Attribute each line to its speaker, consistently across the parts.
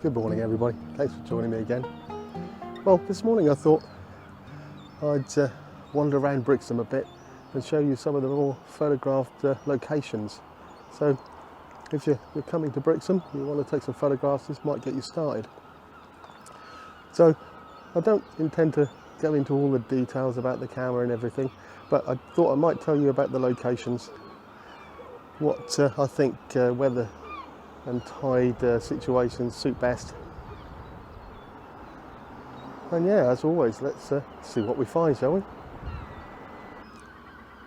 Speaker 1: Good morning everybody, thanks for joining me again. Well, this morning I thought I'd wander around Brixham a bit and show you some of the more photographed locations. So if you're coming to Brixham, you want to take some photographs, this might get you started. So I don't intend to go into all the details about the camera and everything, but I thought I might tell you about the locations, what I think weather and tide situations suit best. And yeah, as always, let's see what we find, shall we?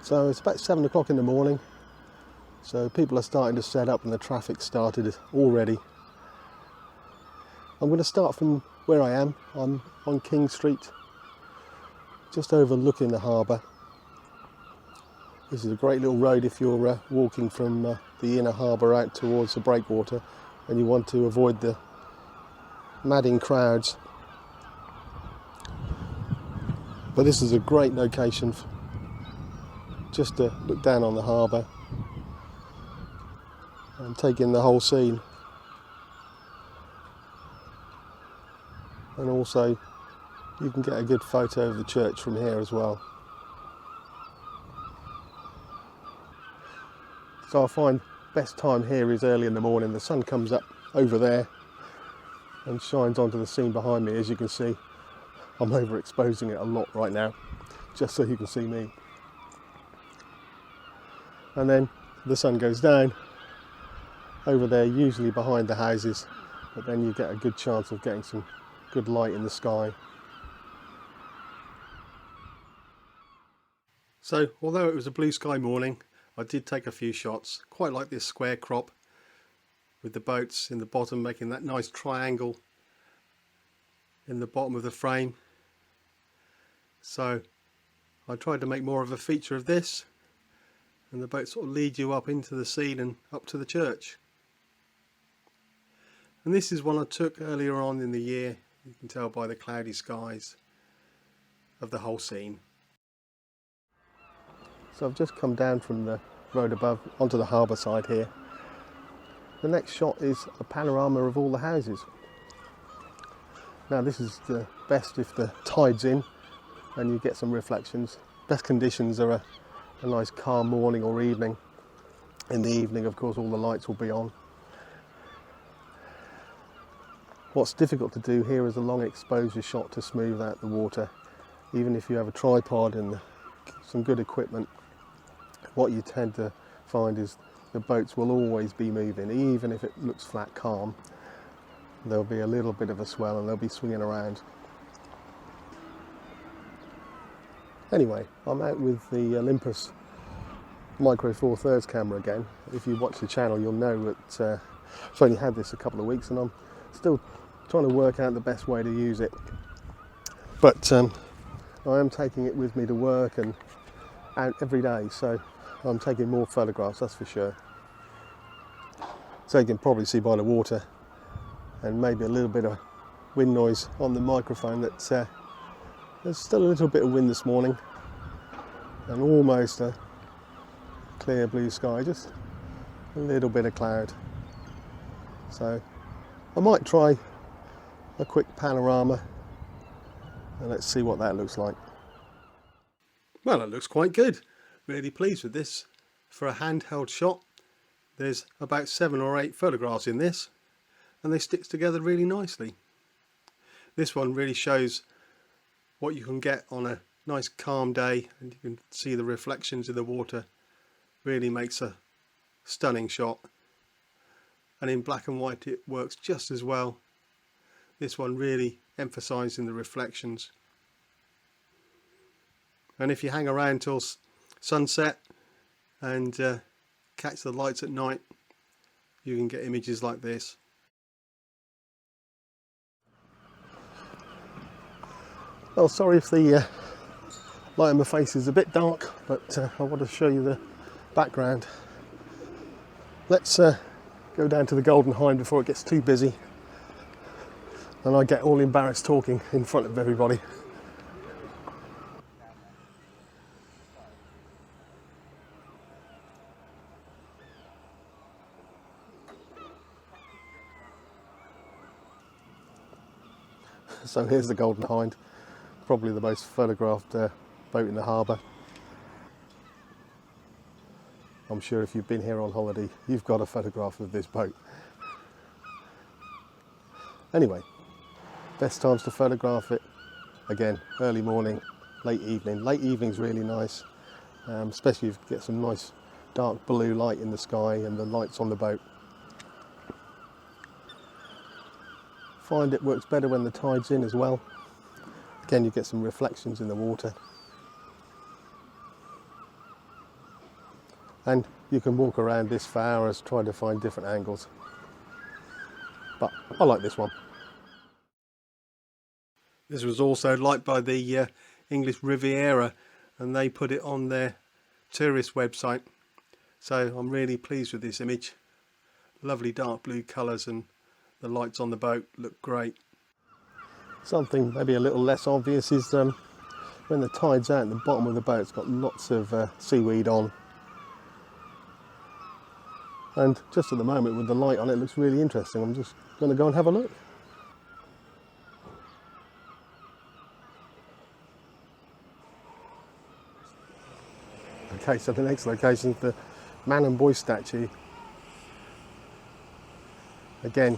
Speaker 1: So it's about 7 o'clock in the morning, so people are starting to set up and the traffic started already. I'm going to start from where I am. I'm on King Street, just overlooking the harbour. This is a great little road if you're walking from the inner harbour out towards the breakwater and you want to avoid the madding crowds. But this is a great location just to look down on the harbour and take in the whole scene. And also you can get a good photo of the church from here as well. So I find best time here is early in the morning. The sun comes up over there and shines onto the scene behind me. As you can see, I'm overexposing it a lot right now, just so you can see me. And then the sun goes down over there, usually behind the houses, but then you get a good chance of getting some good light in the sky. So although it was a blue sky morning, I did take a few shots. Quite like this square crop with the boats in the bottom making that nice triangle in the bottom of the frame. So I tried to make more of a feature of this, and the boats sort of lead you up into the scene and up to the church. And this is one I took earlier on in the year. You can tell by the cloudy skies of the whole scene. So I've just come down from the road above onto the harbour side here. The next shot is a panorama of all the houses. Now this is the best if the tide's in and you get some reflections. Best conditions are a nice calm morning or evening. In the evening, of course, all the lights will be on. What's difficult to do here is a long exposure shot to smooth out the water. Even if you have a tripod and some good equipment, what you tend to find is the boats will always be moving. Even if it looks flat calm, there'll be a little bit of a swell and they'll be swinging around. Anyway, I'm out with the Olympus Micro Four Thirds camera again. If you watch the channel, you'll know that I've only had this a couple of weeks and I'm still trying to work out the best way to use it. But I am taking it with me to work and out every day, so I'm taking more photographs, that's for sure. So you can probably see by the water and maybe a little bit of wind noise on the microphone that there's still a little bit of wind this morning and almost a clear blue sky, just a little bit of cloud. So I might try a quick panorama and let's see what that looks like. Well, it looks quite good. Really pleased with this. For a handheld shot, there's about 7 or 8 photographs in this and they stick together really nicely. This one really shows what you can get on a nice calm day, and you can see the reflections in the water. Really makes a stunning shot, and in black and white it works just as well. This one really emphasising the reflections, and if you hang around till sunset and catch the lights at night, you can get images like this. Well, sorry if the light on my face is a bit dark, but I want to show you the background. Let's go down to the Golden Hind before it gets too busy and I get all embarrassed talking in front of everybody. So here's the Golden Hind, probably the most photographed boat in the harbour. I'm sure if you've been here on holiday, you've got a photograph of this boat. Anyway, best times to photograph it, again, early morning, late evening. Late evening's really nice, especially if you get some nice dark blue light in the sky and the lights on the boat. Find it works better when the tide's in as well. Again, you get some reflections in the water. And you can walk around this for hours trying to find different angles. But I like this one. This was also liked by the English Riviera, and they put it on their tourist website. So I'm really pleased with this image. Lovely dark blue colours, and the lights on the boat look great. Something maybe a little less obvious is when the tide's out, the bottom of the boat's got lots of seaweed on. And just at the moment with the light on, it looks really interesting. I'm just going to go and have a look. Okay, so the next location is the man and boy statue. Again,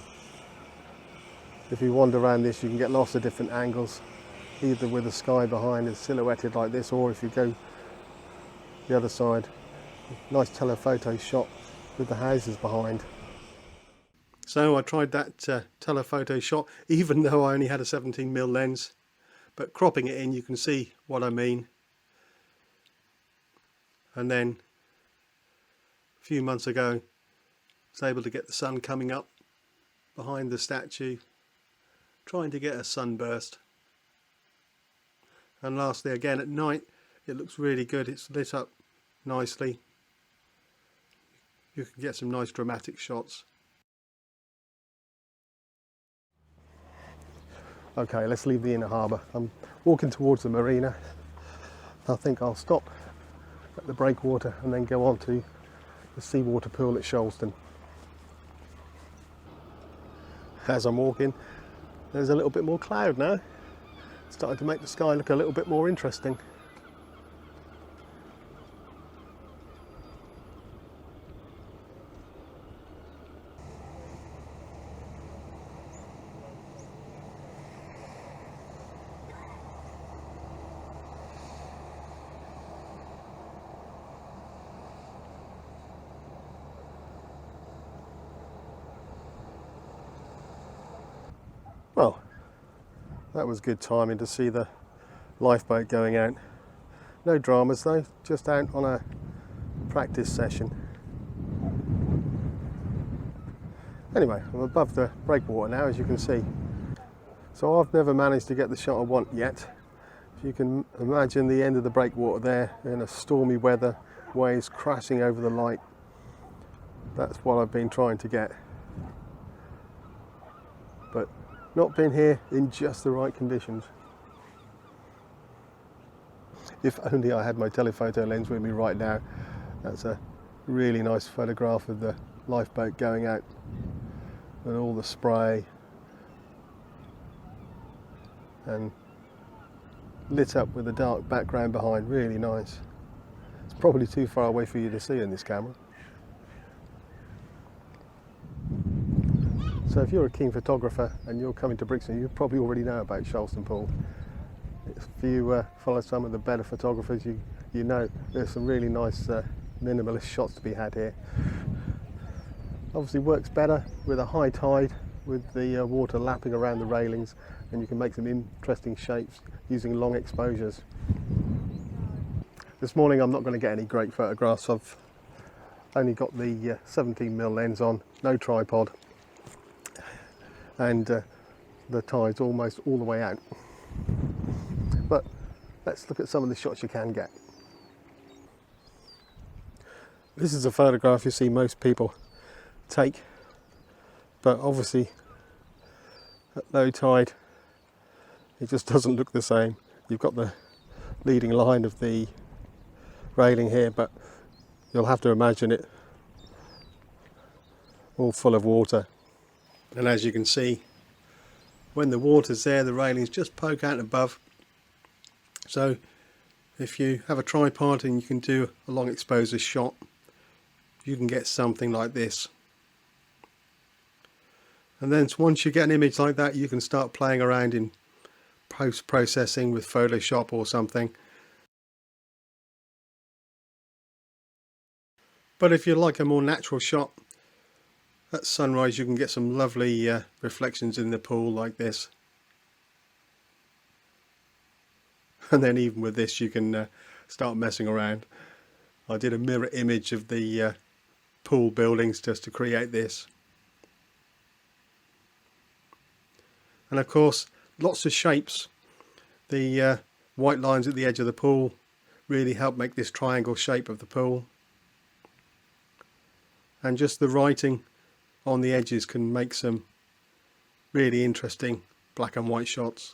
Speaker 1: if you wander around this, you can get lots of different angles, either with the sky behind it silhouetted like this, or if you go the other side, nice telephoto shot with the houses behind. So I tried that telephoto shot, even though I only had a 17mm lens, but cropping it in, you can see what I mean. And then a few months ago, I was able to get the sun coming up behind the statue, trying to get a sunburst. And lastly, again at night, it looks really good. It's lit up nicely. You can get some nice dramatic shots. Okay, let's leave the inner harbour. I'm walking towards the marina. I think I'll stop at the breakwater and then go on to the seawater pool at Sholston. As I'm walking, there's a little bit more cloud now. It's starting to make the sky look a little bit more interesting. Well, that was good timing to see the lifeboat going out. No dramas though, just out on a practice session. Anyway, I'm above the breakwater now, as you can see. So I've never managed to get the shot I want yet. If you can imagine the end of the breakwater there in a stormy weather, waves crashing over the light. That's what I've been trying to get. But not been here in just the right conditions. If only I had my telephoto lens with me right now. That's a really nice photograph of the lifeboat going out and all the spray and lit up with a dark background behind. Really nice. It's probably too far away for you to see in this camera. So if you're a keen photographer and you're coming to Brixham, you probably already know about Sholston Pool. If you follow some of the better photographers, you know there's some really nice minimalist shots to be had here. Obviously works better with a high tide, with the water lapping around the railings, and you can make some interesting shapes using long exposures. This morning I'm not going to get any great photographs. I've only got the 17mm lens on, no tripod, and the tide's almost all the way out. But let's look at some of the shots you can get. This is a photograph you see most people take, but obviously at low tide it just doesn't look the same. You've got the leading line of the railing here, but you'll have to imagine it all full of water. And as you can see when the water's there, the railings just poke out above. So if you have a tripod and you can do a long exposure shot, you can get something like this. And then once you get an image like that, you can start playing around in post-processing with Photoshop or something. But if you like a more natural shot, at sunrise you can get some lovely reflections in the pool like this. And then even with this you can start messing around. I did a mirror image of the pool buildings just to create this. And of course lots of shapes. The white lines at the edge of the pool really help make this triangle shape of the pool. And just the writing on the edges can make some really interesting black and white shots.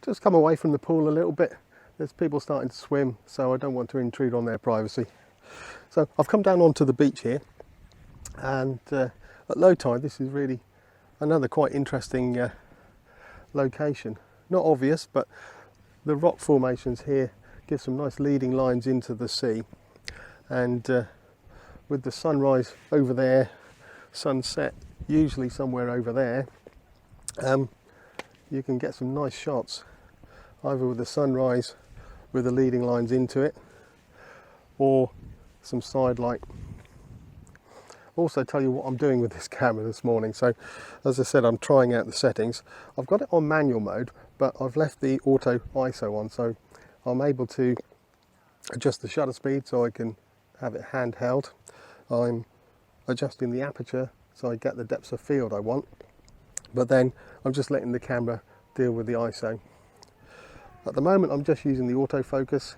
Speaker 1: Just come away from the pool a little bit. There's people starting to swim, so I don't want to intrude on their privacy. So I've come down onto the beach here, and at low tide this is really another quite interesting location. Not obvious, but the rock formations here give some nice leading lines into the sea, and with the sunrise over there, sunset usually somewhere over there, you can get some nice shots either with the sunrise with the leading lines into it, or some side light. Also tell you what I'm doing with this camera this morning. So as I said, I'm trying out the settings. I've got it on manual mode, but I've left the auto ISO on, so I'm able to adjust the shutter speed so I can have it handheld. I'm adjusting the aperture so I get the depths of field I want, but then I'm just letting the camera deal with the ISO. At the moment I'm just using the autofocus,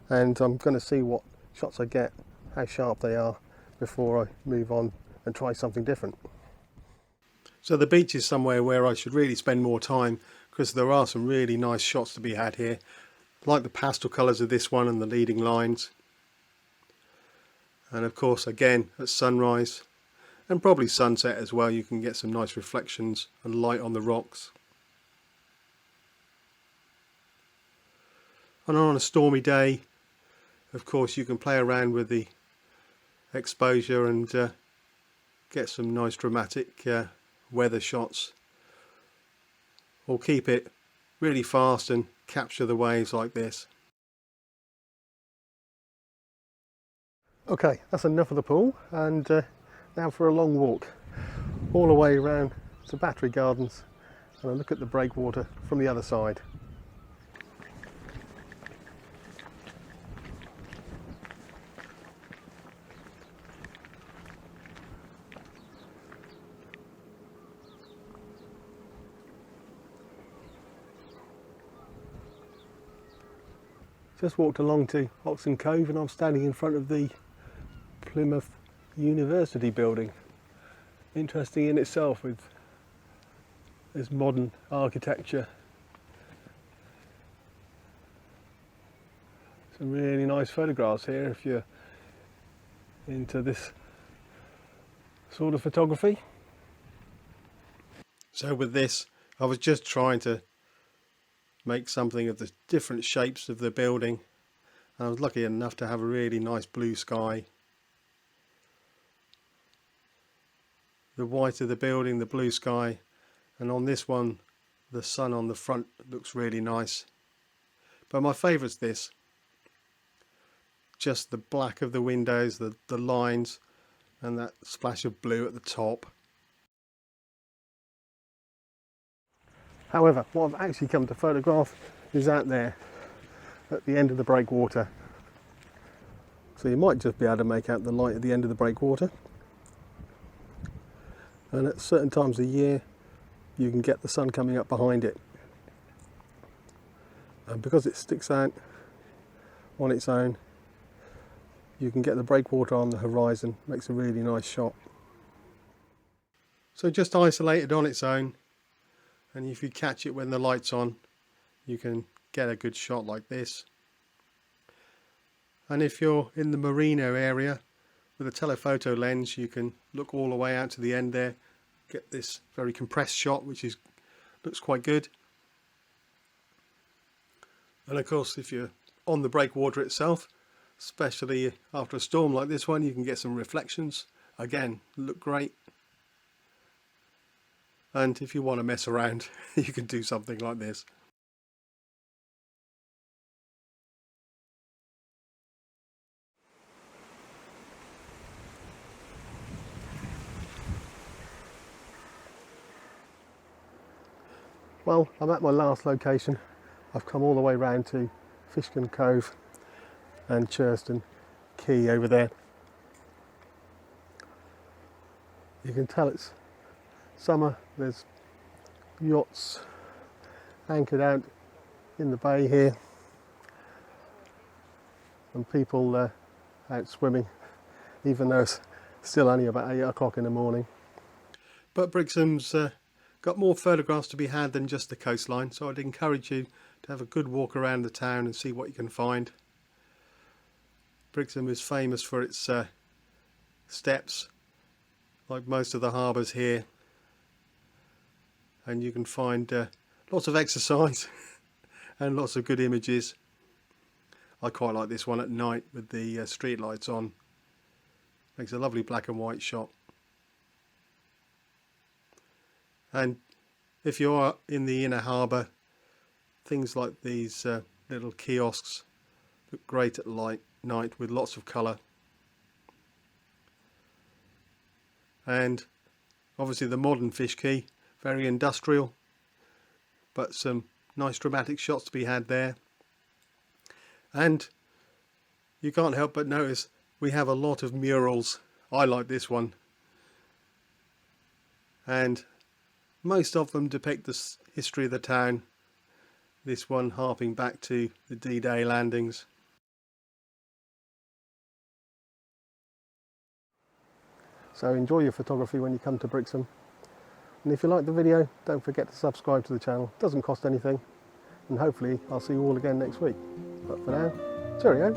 Speaker 1: and I'm going to see what shots I get, how sharp they are, before I move on and try something different. So the beach is somewhere where I should really spend more time, because there are some really nice shots to be had here. I like the pastel colours of this one and the leading lines. And of course again at sunrise and probably sunset as well, you can get some nice reflections and light on the rocks. And on a stormy day, of course, you can play around with the exposure and get some nice dramatic weather shots, or keep it really fast and capture the waves like this. Okay, that's enough of the pool, and now for a long walk all the way around to Battery Gardens and a look at the breakwater from the other side. Just walked along to Oxon Cove, and I'm standing in front of the Plymouth University building. Interesting in itself, with this modern architecture. Some really nice photographs here if you're into this sort of photography. So with this, I was just trying to make something of the different shapes of the building. I was lucky enough to have a really nice blue sky. The white of the building, the blue sky, and on this one the sun on the front looks really nice. But my favourite's this. Just the black of the windows, the lines, and that splash of blue at the top. However, what I've actually come to photograph is out there at the end of the breakwater. So you might just be able to make out the light at the end of the breakwater. And at certain times of year you can get the sun coming up behind it. And because it sticks out on its own, you can get the breakwater on the horizon. Makes a really nice shot. So just isolated on its own, and if you catch it when the light's on, you can get a good shot like this. And if you're in the Merino area with a telephoto lens, you can look all the way out to the end there get this very compressed shot, which looks quite good. And of course, if you're on the breakwater itself, especially after a storm like this one, you can get some reflections. Again, look great. And if you want to mess around, you can do something like this. Well, I'm at my last location. I've come all the way round to Fishkin Cove and Churston Quay over there. You can tell it's summer. There's yachts anchored out in the bay here and people out swimming, even though it's still only about 8 o'clock in the morning. But Brixham's got more photographs to be had than just the coastline, so I'd encourage you to have a good walk around the town and see what you can find. Brixham is famous for its steps, like most of the harbours here, and you can find lots of exercise and lots of good images. I quite like this one at night with the street lights on. Makes a lovely black and white shot. And if you are in the inner harbour, things like these little kiosks look great at night with lots of colour. And obviously the modern fish quay, very industrial, but some nice dramatic shots to be had there. And you can't help but notice we have a lot of murals. I like this one, and most of them depict the history of the town, this one harping back to the D-Day landings. So enjoy your photography when you come to Brixham, and if you like the video, don't forget to subscribe to the channel. It doesn't cost anything, and hopefully I'll see you all again next week. But for now, cheerio.